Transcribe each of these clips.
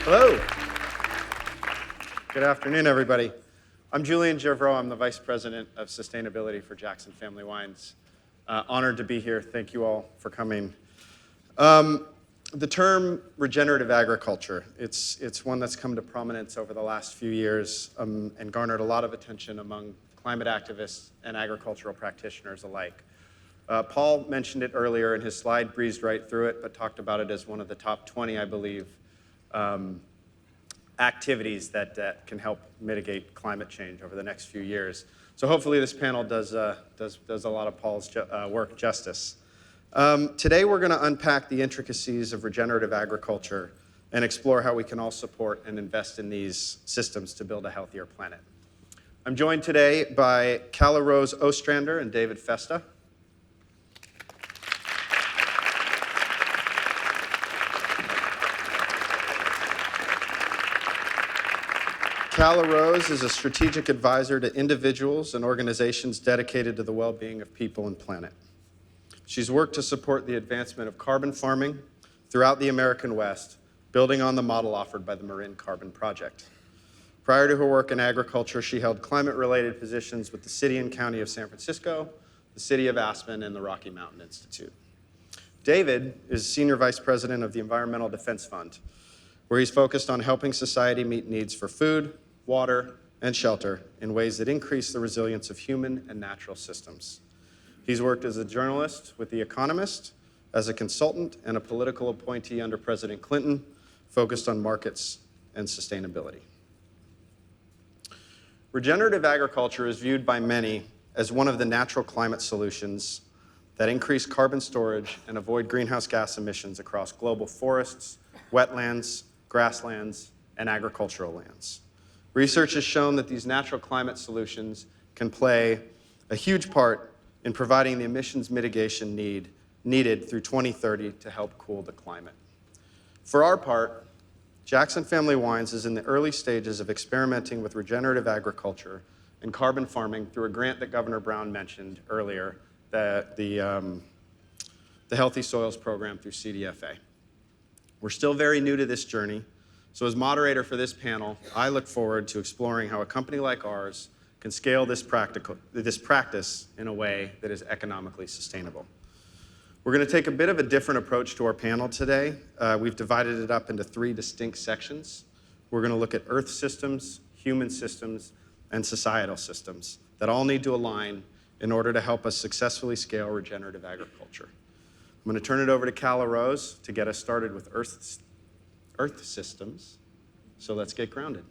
Hello. Good afternoon, everybody. I'm Gervreau. I'm the Vice President of Sustainability for Jackson Family Wines. Honored to be here. Thank you all for coming. The term regenerative agriculture, it's one that's come to prominence over the last few years and garnered a lot of attention among climate activists and agricultural practitioners alike. Paul mentioned it earlier, and his slide breezed right through it, but talked about it as one of the top 20, I believe, activities that can help mitigate climate change over the next few years. So hopefully this panel does a lot of Paul's work justice. Today we're going to unpack the intricacies of regenerative agriculture and explore how we can all support and invest in these systems to build a healthier planet. I'm joined today by Calla Ostrander and David Festa. Calla is a strategic advisor to individuals and organizations dedicated to the well-being of people and planet. She's worked to support the advancement of carbon farming throughout the American West, building on the model offered by the Marin Carbon Project. Prior to her work in agriculture, she held climate-related positions with the City and County of San Francisco, the City of Aspen, and the Rocky Mountain Institute. David is Senior Vice President of the Environmental Defense Fund, where he's focused on helping society meet needs for food, water, and shelter in ways that increase the resilience of human and natural systems. He's worked as a journalist with The Economist, as a consultant, and a political appointee under President Clinton, focused on markets and sustainability. Regenerative agriculture is viewed by many as one of the natural climate solutions that increase carbon storage and avoid greenhouse gas emissions across global forests, wetlands, grasslands, and agricultural lands. Research has shown that these natural climate solutions can play a huge part in providing the emissions mitigation needed through 2030 to help cool the climate. For our part, Jackson Family Wines is in the early stages of experimenting with regenerative agriculture and carbon farming through a grant that Governor Brown mentioned earlier, the Healthy Soils Program through CDFA. We're still very new to this journey, so as moderator for this panel, I look forward to exploring how a company like ours can scale this practice in a way that is economically sustainable. We're going to take a bit of a different approach to our panel today. We've divided it up into 3 distinct sections. We're going to look at Earth systems, human systems, and societal systems that all need to align in order to help us successfully scale regenerative agriculture. I'm going to turn it over to Calla to get us started with Earth systems. So let's get grounded.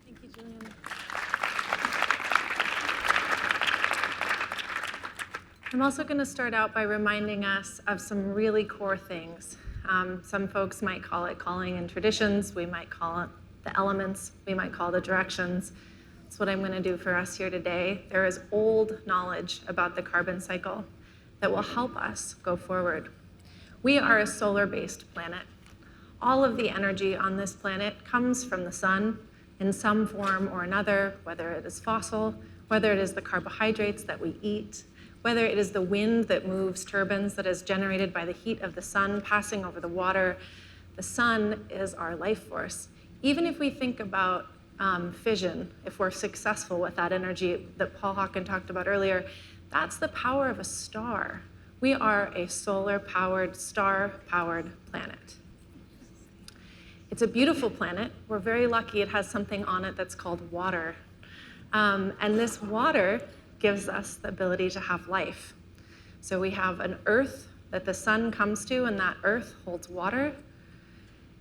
Thank you, Julian. I'm also going to start out by reminding us of some really core things. Some folks might call it calling and traditions. We might call it the elements. We might call it the directions. That's what I'm going to do for us here today. There is old knowledge about the carbon cycle that will help us go forward. We are a solar-based planet. All of the energy on this planet comes from the sun in some form or another, whether it is fossil, whether it is the carbohydrates that we eat, whether it is the wind that moves turbines that is generated by the heat of the sun passing over the water. The sun is our life force. Even if we think about fission, if we're successful with that energy that Paul Hawken talked about earlier, that's the power of a star. We are a solar-powered, star-powered planet. It's a beautiful planet. We're very lucky it has something on it that's called water. And this water gives us the ability to have life. So we have an earth that the sun comes to, and that earth holds water.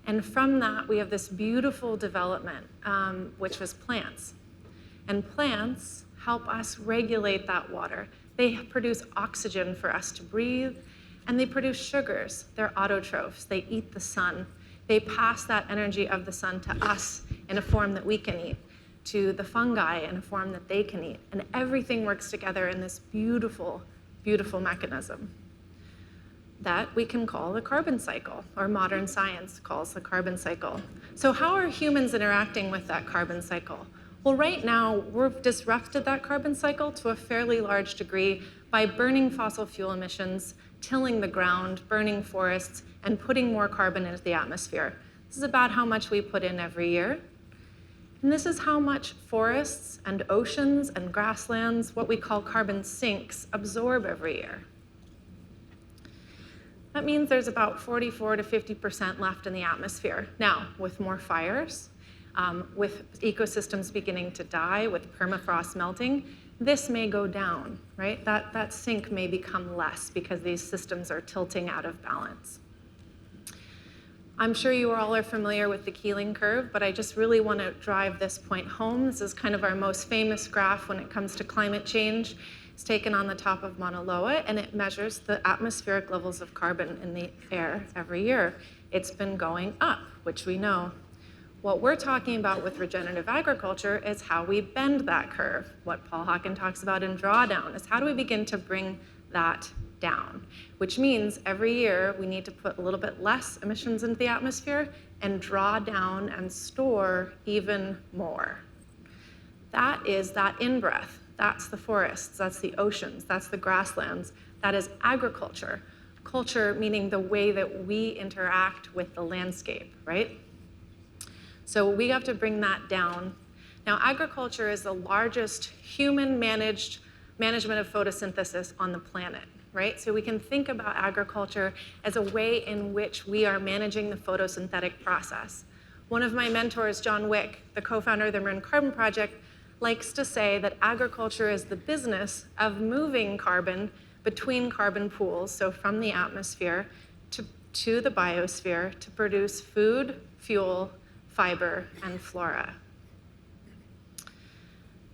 And from that, we have this beautiful development, which was plants. And plants help us regulate that water. They produce oxygen for us to breathe, and they produce sugars. They're autotrophs. They eat the sun. They pass that energy of the sun to us in a form that we can eat, to the fungi in a form that they can eat. And everything works together in this beautiful, beautiful mechanism that we can call the carbon cycle, or modern science calls the carbon cycle. So how are humans interacting with that carbon cycle? Well, right now, we've disrupted that carbon cycle to a fairly large degree by burning fossil fuel emissions, tilling the ground, burning forests, and putting more carbon into the atmosphere. This is about how much we put in every year. And this is how much forests and oceans and grasslands, what we call carbon sinks, absorb every year. That means there's about 44 to 50% left in the atmosphere. Now, with more fires, with ecosystems beginning to die, with permafrost melting, this may go down, right? That sink may become less because these systems are tilting out of balance. I'm sure you all are familiar with the Keeling curve, but I just really want to drive this point home. This is kind of our most famous graph when it comes to climate change. It's taken on the top of Mauna Loa, and it measures the atmospheric levels of carbon in the air every year. It's been going up, which we know. What we're talking about with regenerative agriculture is how we bend that curve. What Paul Hawken talks about in drawdown is how do we begin to bring that down, which means every year we need to put a little bit less emissions into the atmosphere and draw down and store even more. That is that in-breath. That's the forests, that's the oceans, that's the grasslands, that is agriculture. Culture meaning the way that we interact with the landscape, right? So we have to bring that down. Now, agriculture is the largest human management of photosynthesis on the planet, right? So we can think about agriculture as a way in which we are managing the photosynthetic process. One of my mentors, John Wick, the co-founder of the Marin Carbon Project, likes to say that agriculture is the business of moving carbon between carbon pools, so from the atmosphere to the biosphere to produce food, fuel, fiber, and flora.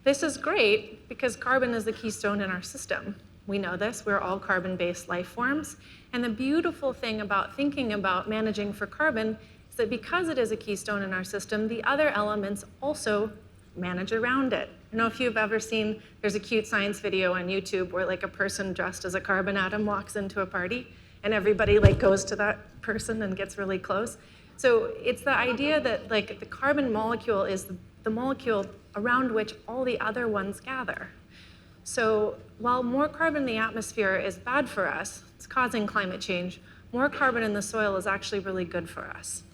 This is great because carbon is the keystone in our system. We know this, we're all carbon-based life forms. And the beautiful thing about thinking about managing for carbon is that because it is a keystone in our system, the other elements also manage around it. I don't know if you've ever seen, there's a cute science video on YouTube where like a person dressed as a carbon atom walks into a party and everybody like goes to that person and gets really close. So it's the idea that like the carbon molecule is the molecule around which all the other ones gather. So while more carbon in the atmosphere is bad for us, it's causing climate change, more carbon in the soil is actually really good for us.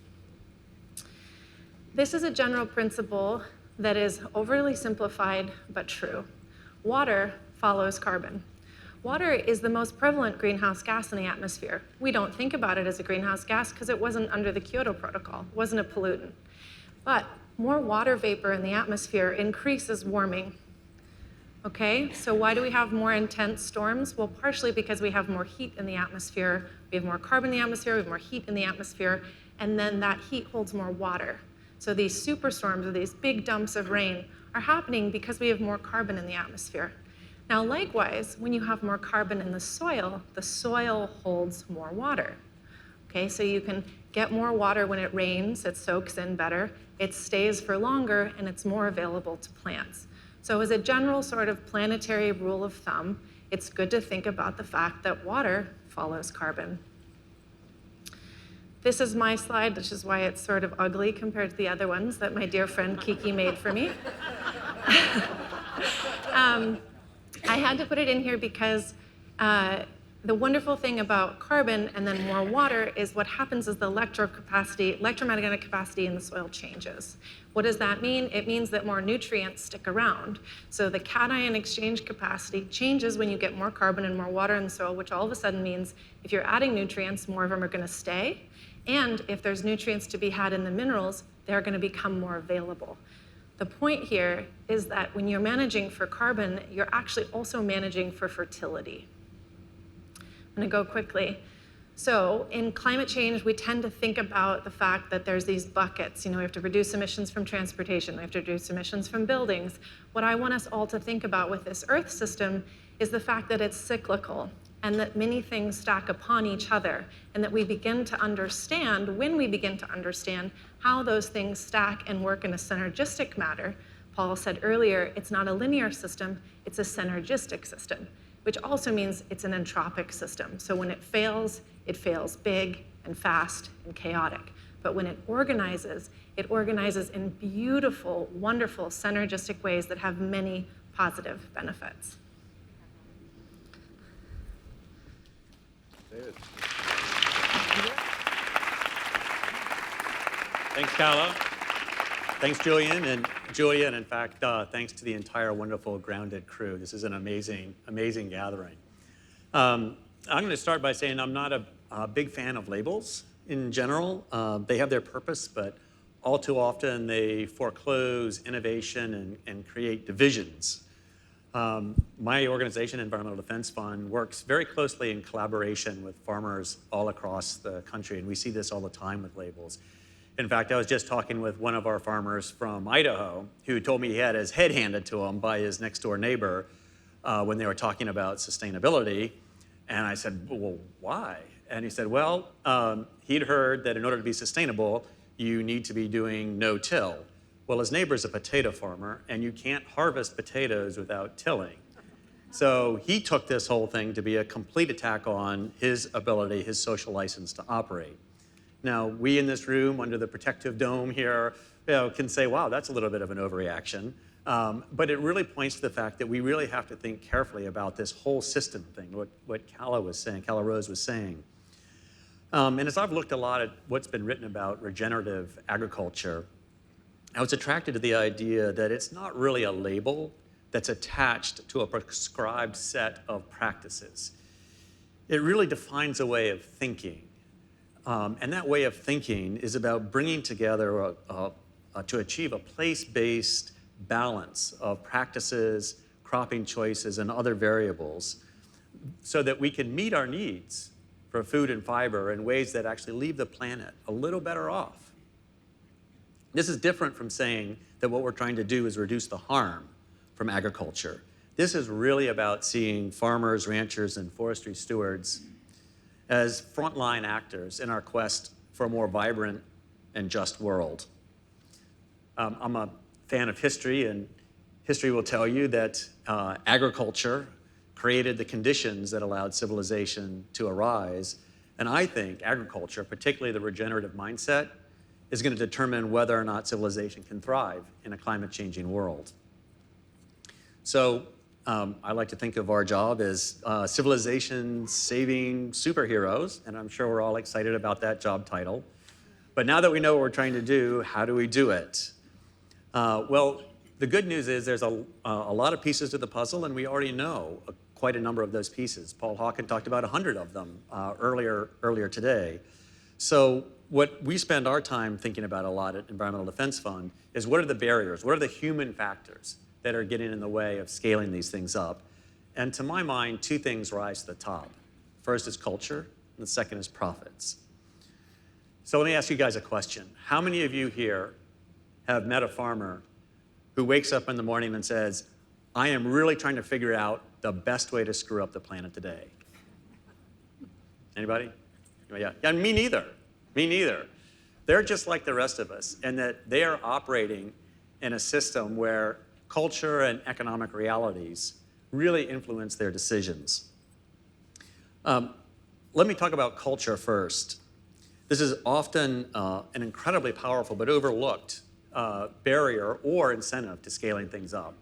This is a general principle that is overly simplified but true. Water follows carbon. Water is the most prevalent greenhouse gas in the atmosphere. We don't think about it as a greenhouse gas because it wasn't under the Kyoto Protocol. It wasn't a pollutant. But more water vapor in the atmosphere increases warming. Okay, so why do we have more intense storms? Well, partially because we have more heat in the atmosphere, we have more carbon in the atmosphere, we have more heat in the atmosphere, and then that heat holds more water. So these superstorms or these big dumps of rain are happening because we have more carbon in the atmosphere. Now, likewise, when you have more carbon in the soil holds more water. Okay, so you can get more water when it rains, it soaks in better, it stays for longer, and it's more available to plants. So as a general sort of planetary rule of thumb, it's good to think about the fact that water follows carbon. This is my slide, which is why it's sort of ugly compared to the other ones that my dear friend Kiki made for me. I had to put it in here because the wonderful thing about carbon and then more water is what happens is the electromagnetic capacity in the soil changes. What does that mean? It means that more nutrients stick around. So the cation exchange capacity changes when you get more carbon and more water in the soil, which all of a sudden means if you're adding nutrients, more of them are going to stay. And if there's nutrients to be had in the minerals, they're going to become more available. The point here is that when you're managing for carbon, you're actually also managing for fertility. I'm going to go quickly. So in climate change, we tend to think about the fact that there's these buckets. You know, we have to reduce emissions from transportation. We have to reduce emissions from buildings. What I want us all to think about with this Earth system is the fact that it's cyclical and that many things stack upon each other, and that we begin to understand, when we begin to understand how those things stack and work in a synergistic manner. Paul said earlier, it's not a linear system, it's a synergistic system, which also means it's an entropic system. So when it fails big and fast and chaotic. But when it organizes in beautiful, wonderful, synergistic ways that have many positive benefits. David. Thanks, Calla. Thanks, Julian. And Julia, and in fact, thanks to the entire wonderful Grounded crew. This is an amazing, amazing gathering. I'm going to start by saying I'm not a big fan of labels in general. They have their purpose, but all too often they foreclose innovation and create divisions. My organization, Environmental Defense Fund, works very closely in collaboration with farmers all across the country, and we see this all the time with labels. In fact, I was just talking with one of our farmers from Idaho who told me he had his head handed to him by his next door neighbor when they were talking about sustainability. And I said, well, why? And he said, well, he'd heard that in order to be sustainable, you need to be doing no-till. Well, his neighbor's a potato farmer, and you can't harvest potatoes without tilling. So he took this whole thing to be a complete attack on his ability, his social license to operate. Now, we in this room, under the protective dome here, can say, wow, that's a little bit of an overreaction. But it really points to the fact that we really have to think carefully about this whole system thing, what Calla Rose was saying. And as I've looked a lot at what's been written about regenerative agriculture, I was attracted to the idea that it's not really a label that's attached to a prescribed set of practices. It really defines a way of thinking. And that way of thinking is about bringing together to achieve a place-based balance of practices, cropping choices, and other variables so that we can meet our needs for food and fiber in ways that actually leave the planet a little better off. This is different from saying that what we're trying to do is reduce the harm from agriculture. This is really about seeing farmers, ranchers, and forestry stewards as frontline actors in our quest for a more vibrant and just world. I'm a fan of history, and history will tell you that agriculture created the conditions that allowed civilization to arise. And I think agriculture, particularly the regenerative mindset, is going to determine whether or not civilization can thrive in a climate-changing world. So I like to think of our job as civilization-saving superheroes, and I'm sure we're all excited about that job title. But now that we know what we're trying to do, how do we do it? Well, the good news is there's a lot of pieces to the puzzle, and we already know quite a number of those pieces. Paul Hawken talked about 100 of them earlier today. So what we spend our time thinking about a lot at Environmental Defense Fund is what are the barriers, what are the human factors that are getting in the way of scaling these things up? And to my mind, two things rise to the top. First is culture, and the second is profits. So let me ask you guys a question. How many of you here have met a farmer who wakes up in the morning and says, I am really trying to figure out the best way to screw up the planet today? Anybody? Yeah, me neither. Me neither. They're just like the rest of us in that they are operating in a system where culture and economic realities really influence their decisions. Let me talk about culture first. This is often an incredibly powerful but overlooked barrier or incentive to scaling things up.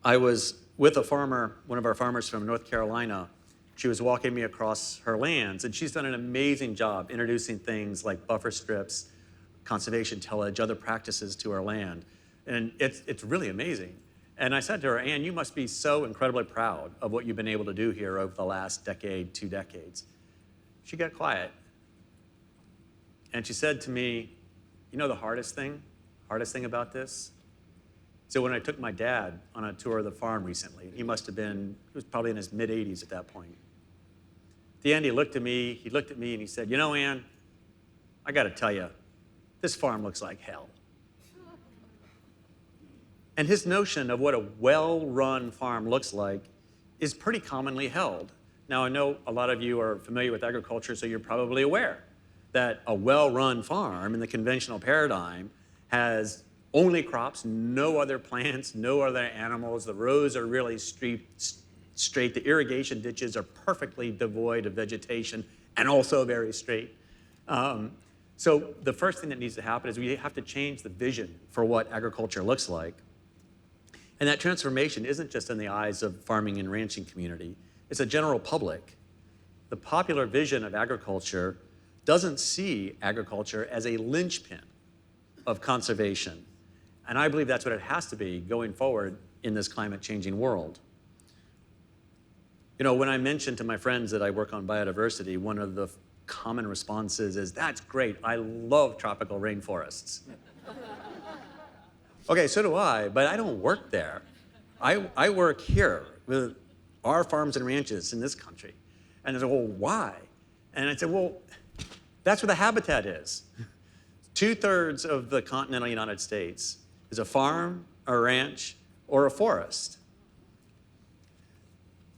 I was with a farmer, one of our farmers from North Carolina. She was walking me across her lands, and she's done an amazing job introducing things like buffer strips, conservation tillage, other practices to her land. And it's really amazing. And I said to her, Ann, you must be so incredibly proud of what you've been able to do here over the last decade, 2 decades. She got quiet. And she said to me, you know the hardest thing about this? So when I took my dad on a tour of the farm recently, he was probably in his mid-80s at that point. At the end, he looked at me and he said, you know, Ann, I got to tell you, this farm looks like hell. And his notion of what a well-run farm looks like is pretty commonly held. Now, I know a lot of you are familiar with agriculture, so you're probably aware that a well-run farm in the conventional paradigm has only crops, no other plants, no other animals. The rows are really straight. The irrigation ditches are perfectly devoid of vegetation and also very straight. So the first thing that needs to happen is we have to change the vision for what agriculture looks like. And that transformation isn't just in the eyes of farming and ranching community. It's a general public. The popular vision of agriculture doesn't see agriculture as a linchpin of conservation. And I believe that's what it has to be going forward in this climate changing world. You know, when I mentioned to my friends that I work on biodiversity, one of the common responses is, that's great, I love tropical rainforests. Okay, so do I, but I don't work there. I work here with our farms and ranches in this country. And they say, well, why? And I said, well, that's where the habitat is. 2/3 of the continental United States is a farm, a ranch, or a forest.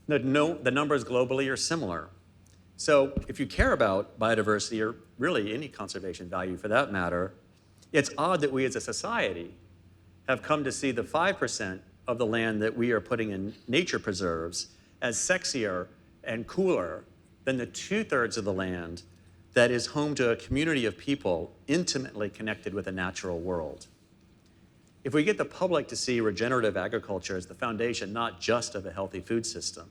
The numbers globally are similar. So if you care about biodiversity, or really any conservation value for that matter, it's odd that we as a society have come to see the 5% of the land that we are putting in nature preserves as sexier and cooler than the 2/3 of the land that is home to a community of people intimately connected with the natural world. If we get the public to see regenerative agriculture as the foundation not just of a healthy food system,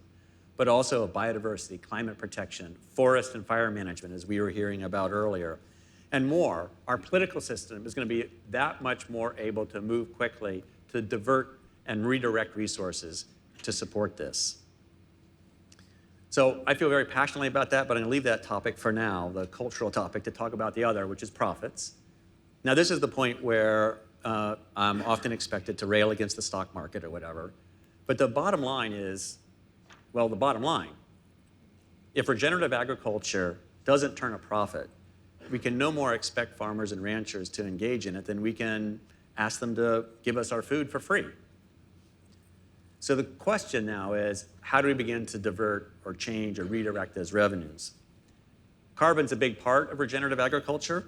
but also of biodiversity, climate protection, forest and fire management, as we were hearing about earlier, and more, our political system is going to be that much more able to move quickly to divert and redirect resources to support this. So I feel very passionately about that, but I'm going to leave that topic for now, the cultural topic, to talk about the other, which is profits. Now, this is the point where I'm often expected to rail against the stock market or whatever. But the bottom line is, well, the bottom line. If regenerative agriculture doesn't turn a profit, we can no more expect farmers and ranchers to engage in it than we can ask them to give us our food for free. So the question now is, how do we begin to divert or change or redirect those revenues? Carbon's a big part of regenerative agriculture,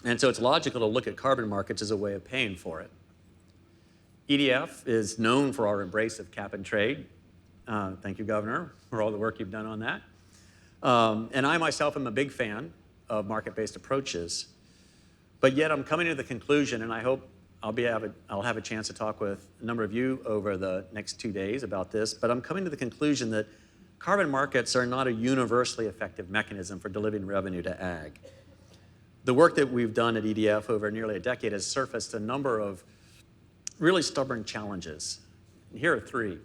and so it's logical to look at carbon markets as a way of paying for it. EDF is known for our embrace of cap and trade. Thank you, Governor, for all the work you've done on that. And I myself am a big fan of market-based approaches, but yet I'm coming to the conclusion, and I hope I'll have a chance to talk with a number of you over the next 2 days about this, but I'm coming to the conclusion that carbon markets are not a universally effective mechanism for delivering revenue to ag. The work that we've done at EDF over nearly a decade has surfaced a number of really stubborn challenges. And here are three.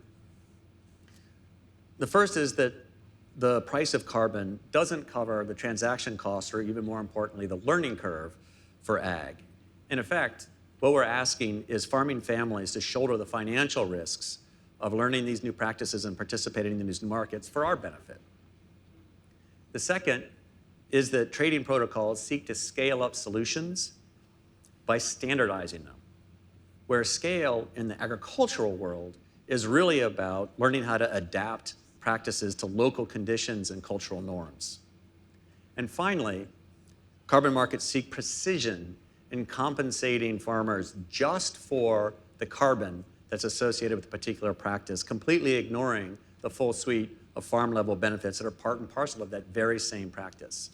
The first is that the price of carbon doesn't cover the transaction costs, or even more importantly, the learning curve for ag. In effect, what we're asking is farming families to shoulder the financial risks of learning these new practices and participating in these new markets for our benefit. The second is that trading protocols seek to scale up solutions by standardizing them, where scale in the agricultural world is really about learning how to adapt practices to local conditions and cultural norms. And finally, carbon markets seek precision in compensating farmers just for the carbon that's associated with a particular practice, completely ignoring the full suite of farm-level benefits that are part and parcel of that very same practice.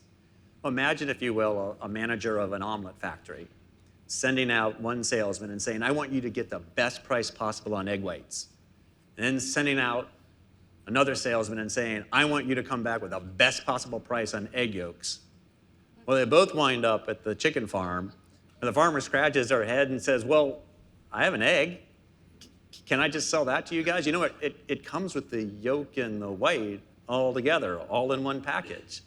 Imagine, if you will, a manager of an omelet factory sending out one salesman and saying, I want you to get the best price possible on egg whites. And then sending out another salesman and saying, I want you to come back with the best possible price on egg yolks. Well, they both wind up at the chicken farm, and the farmer scratches their head and says, well, I have an egg. Can I just sell that to you guys? You know what? It comes with the yolk and the white all together, all in one package.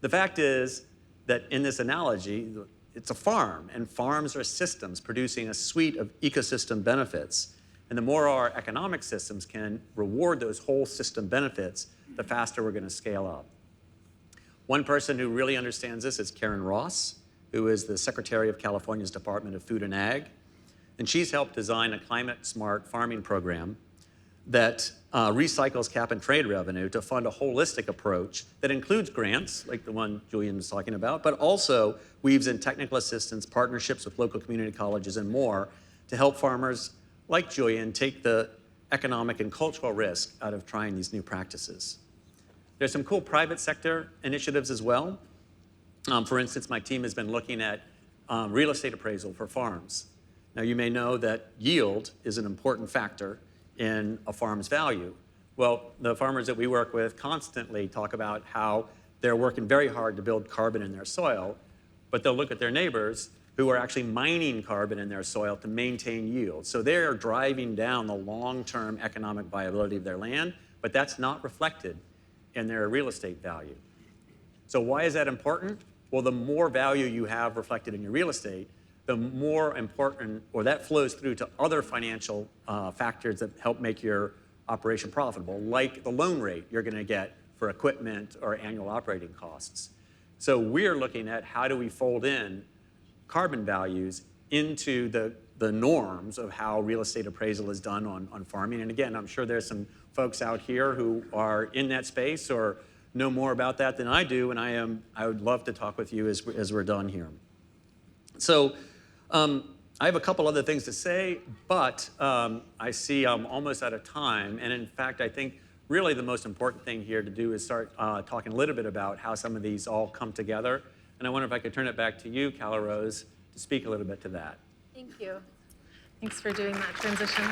The fact is that in this analogy, it's a farm, and farms are systems producing a suite of ecosystem benefits. And the more our economic systems can reward those whole system benefits, the faster we're going to scale up. One person who really understands this is Karen Ross, who is the Secretary of California's Department of Food and Ag. And she's helped design a climate-smart farming program that recycles cap and trade revenue to fund a holistic approach that includes grants, like the one Julian was talking about, but also weaves in technical assistance, partnerships with local community colleges, and more to help farmers like Julian take the economic and cultural risk out of trying these new practices. There's some cool private sector initiatives as well. For instance, my team has been looking at real estate appraisal for farms. Now, you may know that yield is an important factor in a farm's value. Well, the farmers that we work with constantly talk about how they're working very hard to build carbon in their soil, but they'll look at their neighbors who are actually mining carbon in their soil to maintain yield. So they're driving down the long-term economic viability of their land, but that's not reflected in their real estate value. So why is that important? Well, the more value you have reflected in your real estate, the more important, or that flows through to other financial factors that help make your operation profitable, like the loan rate you're going to get for equipment or annual operating costs. So we're looking at how do we fold in carbon values into the norms of how real estate appraisal is done on farming. And again, I'm sure there's some folks out here who are in that space or know more about that than I do, and I would love to talk with you as we're done here. So I have a couple other things to say, but I see I'm almost out of time. And in fact, I think really the most important thing here to do is start talking a little bit about how some of these all come together. And I wonder if I could turn it back to you, Calla Rose, to speak a little bit to that. Thank you. Thanks for doing that transition.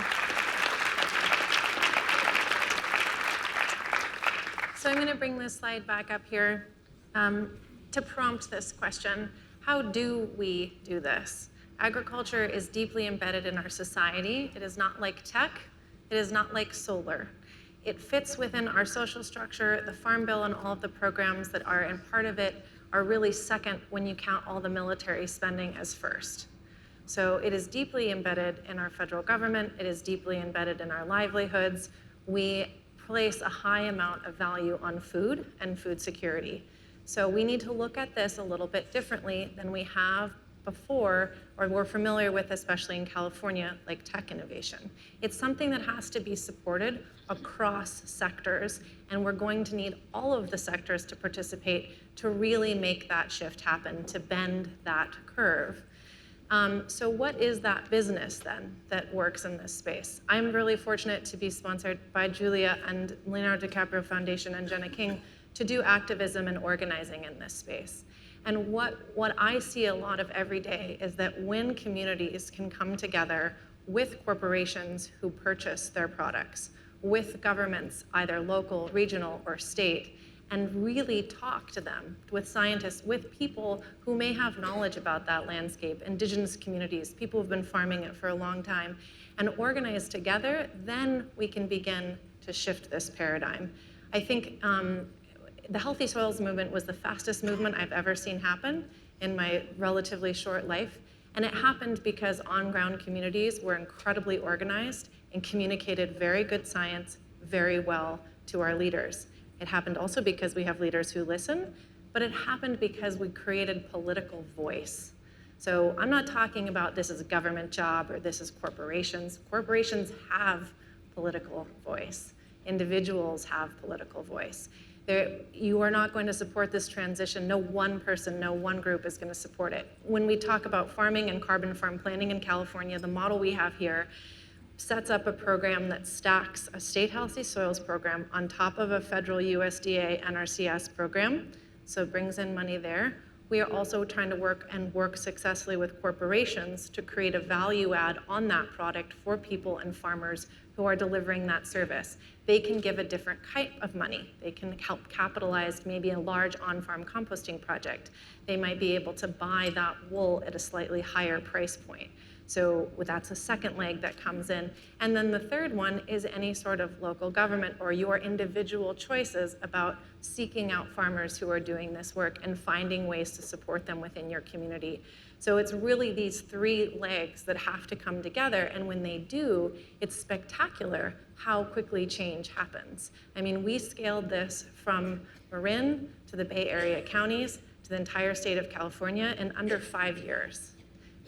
So I'm going to bring this slide back up here to prompt this question. How do we do this? Agriculture is deeply embedded in our society. It is not like tech. It is not like solar. It fits within our social structure. The Farm Bill and all of the programs that are in part of it are really second when you count all the military spending as first. So it is deeply embedded in our federal government. It is deeply embedded in our livelihoods. We place a high amount of value on food and food security. So we need to look at this a little bit differently than we have before, or we're familiar with, especially in California, like tech innovation. It's something that has to be supported across sectors, and we're going to need all of the sectors to participate to really make that shift happen, to bend that curve. So what is that business then that works in this space? I'm really fortunate to be sponsored by Julia and Leonardo DiCaprio Foundation and Jenna King to do activism and organizing in this space. And what I see a lot of every day is that when communities can come together with corporations who purchase their products, with governments, either local, regional, or state, and really talk to them, with scientists, with people who may have knowledge about that landscape, indigenous communities, people who've been farming it for a long time, and organize together, then we can begin to shift this paradigm. I think the Healthy Soils movement was the fastest movement I've ever seen happen in my relatively short life. And it happened because on-ground communities were incredibly organized and communicated very good science very well to our leaders. It happened also because we have leaders who listen, but it happened because we created political voice. So I'm not talking about this is a government job or this is corporations. Corporations have political voice. Individuals have political voice. You are not going to support this transition. No one person, no one group is going to support it. When we talk about farming and carbon farm planning in California, the model we have here sets up a program that stacks a state healthy soils program on top of a federal USDA NRCS program, so it brings in money there. We are also trying to work successfully with corporations to create a value add on that product for people and farmers who are delivering that service. They can give a different type of money. They can help capitalize maybe a large on-farm composting project. They might be able to buy that wool at a slightly higher price point. So that's a second leg that comes in. And then the third one is any sort of local government or your individual choices about seeking out farmers who are doing this work and finding ways to support them within your community. So it's really these three legs that have to come together, and when they do, it's spectacular how quickly change happens. I mean, we scaled this from Marin to the Bay Area counties to the entire state of California in under 5 years.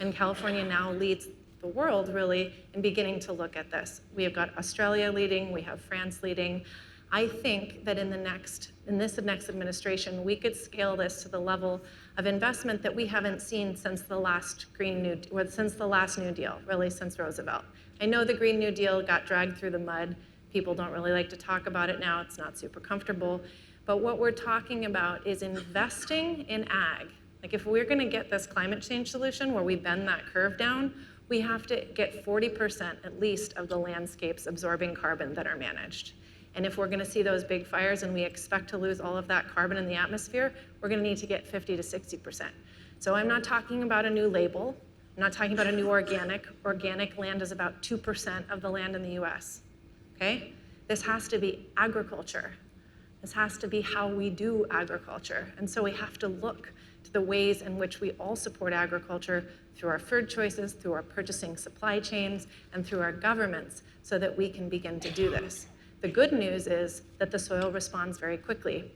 And California now leads the world really in beginning to look at this. We have got Australia leading, we have France leading. I think that in this next administration, we could scale this to the level of investment that we haven't seen since the last New Deal, really since Roosevelt. I know the Green New Deal got dragged through the mud. People don't really like to talk about it now. It's not super comfortable. But what we're talking about is investing in ag. Like if we're gonna get this climate change solution where we bend that curve down, we have to get 40% at least of the landscapes absorbing carbon that are managed. And if we're gonna see those big fires and we expect to lose all of that carbon in the atmosphere, we're gonna need to get 50 to 60%. So I'm not talking about a new label. I'm not talking about a new organic. Organic land is about 2% of the land in the US, okay? This has to be agriculture. This has to be how we do agriculture. And so we have to look to the ways in which we all support agriculture through our food choices, through our purchasing supply chains, and through our governments so that we can begin to do this. The good news is that the soil responds very quickly.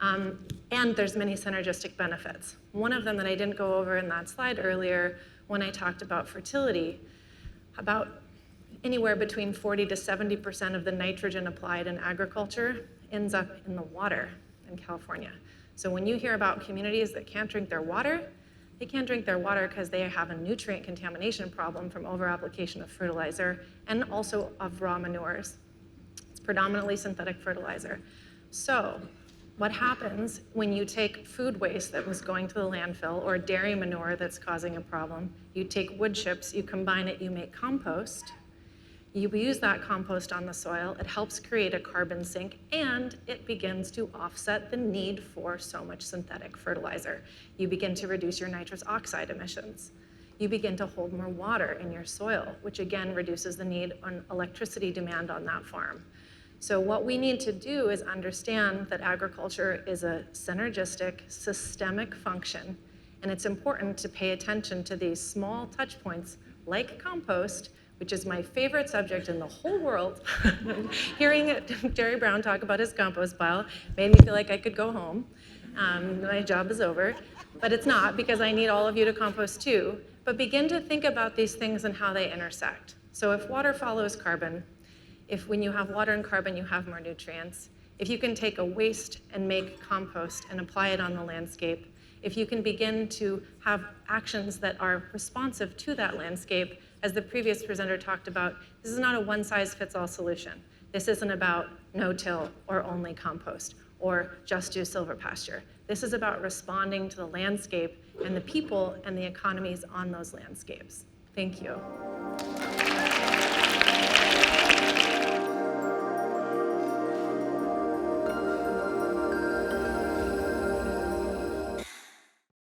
And there's many synergistic benefits. One of them that I didn't go over in that slide earlier when I talked about fertility, about anywhere between 40 to 70% of the nitrogen applied in agriculture ends up in the water in California. So when you hear about communities that can't drink their water, they can't drink their water because they have a nutrient contamination problem from over-application of fertilizer and also of raw manures. It's predominantly synthetic fertilizer. So what happens when you take food waste that was going to the landfill or dairy manure that's causing a problem, you take wood chips, you combine it, you make compost, you use that compost on the soil, it helps create a carbon sink, and it begins to offset the need for so much synthetic fertilizer. You begin to reduce your nitrous oxide emissions. You begin to hold more water in your soil, which again reduces the need on electricity demand on that farm. So what we need to do is understand that agriculture is a synergistic, systemic function, and it's important to pay attention to these small touch points like compost, which is my favorite subject in the whole world. Hearing Jerry Brown talk about his compost pile made me feel like I could go home. My job is over, but it's not, because I need all of you to compost too. But begin to think about these things and how they intersect. So if water follows carbon, if when you have water and carbon, you have more nutrients, if you can take a waste and make compost and apply it on the landscape, if you can begin to have actions that are responsive to that landscape, as the previous presenter talked about, this is not a one-size-fits-all solution. This isn't about no-till or only compost or just do silvopasture. This is about responding to the landscape and the people and the economies on those landscapes. Thank you.